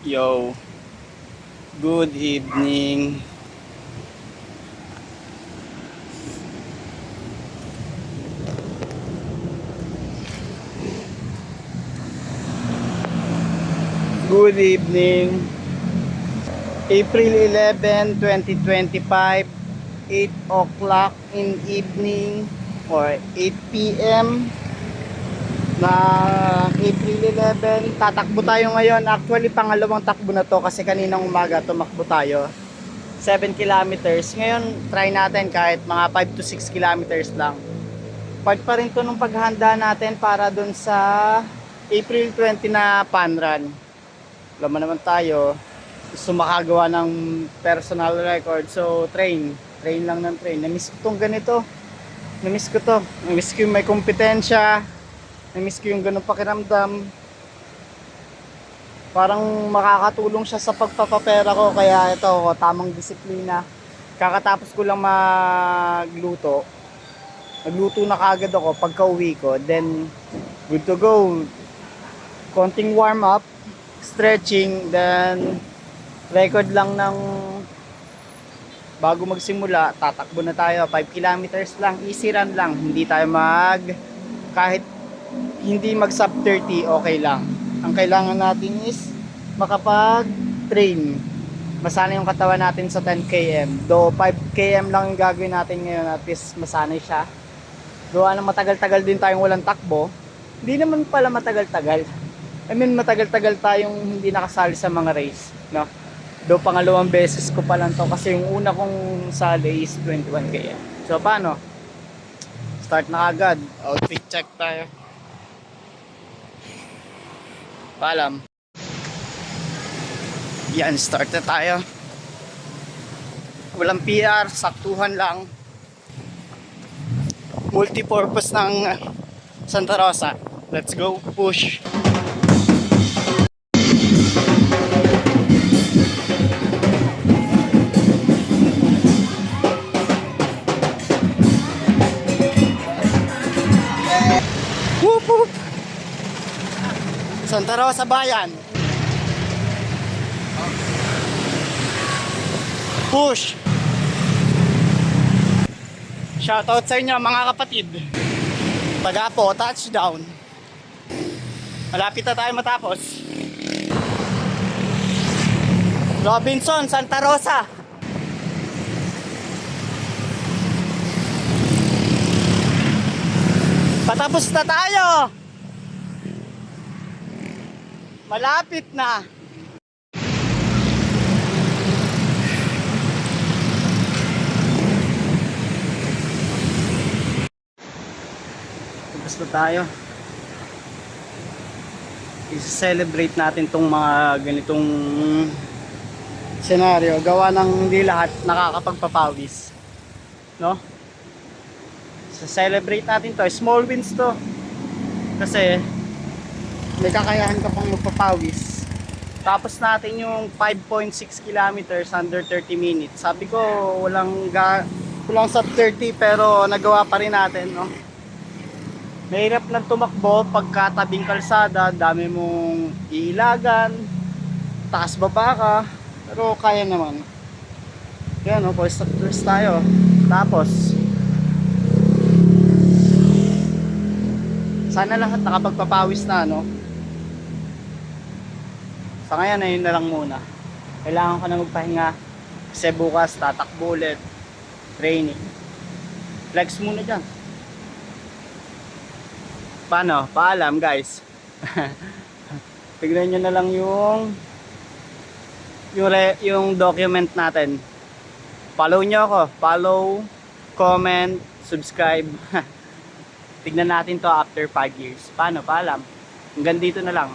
Yo, good evening. Good evening. April 11, 2025, 8 o'clock in evening or 8 p.m. na April 11. Tatakbo tayo ngayon. Actually, pangalawang takbo na to kasi kaninang umaga tumakbo tayo. 7 kilometers. Ngayon, try natin kahit mga 5 to 6 kilometers lang. Part pa rin to nung paghahanda natin para dun sa April 20 na fun run. Alam mo naman tayo, gusto makagawa ng personal record. So, train lang ng train. Namiss ko tong ganito. Namiss ko to. Namiss ko yung may kompetensya. Namiss ko yung ganun pakiramdam. Parang makakatulong siya sa pagpapapera ko. Kaya ito, tamang disiplina. Kakatapos ko lang magluto. Nagluto na kagad ako pagka uwi ko. Then, good to go. Konting warm up, stretching, then record lang ng bago magsimula. Tatakbo na tayo. 5 kilometers lang. Easy run lang. Hindi tayo kahit hindi mag sub 30, okay lang. Ang kailangan natin is makapag-train. Masanay yung katawan natin sa 10 km. Though 5 km lang yung gagawin natin ngayon, at least masanay siya. Doon na matagal-tagal din tayong walang takbo. Hindi naman pala matagal-tagal. I mean, matagal-tagal tayong hindi nakasali sa mga race, no? Doon pangalawang beses ko pa lang to kasi yung una kong sali is 21 km. So paano? Start na agad. Outfit check tayo. Paalam. Yan, start na tayo. Walang PR, saktuhan lang. Multipurpose ng Santa Rosa. Let's go, push. Whoop, whoop. Santa Rosa Bayan. Push. Shoutout sa inyo mga kapatid. Pag-apo, touchdown. Malapit na tayo matapos. Robinson, Santa Rosa. Patapos na tayo. Malapit na. Tapos na tayo. I-celebrate natin tong mga ganitong senaryo. Gawa ng hindi lahat nakakapagpapawis. No? So, celebrate natin to. Small wins to. Kasi may kakayahan ka pang magpapawis. Tapos natin yung 5.6 kilometers under 30 minutes. Sabi ko kulang sa 30 pero nagawa pa rin natin, no? Mahirap lang tumakbo pagka tabing kalsada, dami mong iilagan, taas baba ka, pero kaya naman. Yan, no, first tayo. Tapos sana lahat nakapagpapawis na, no? Sa ngayon, ayun na lang muna. Kailangan ko na magpahinga kasi bukas tatakbo ulit. Training. Flex muna dyan. Paano? Paalam, guys. Tignan nyo na lang yung document natin. Follow nyo ako. Follow, comment, subscribe. Tignan natin to after 5 years. Paano? Paalam. Hanggang dito na lang.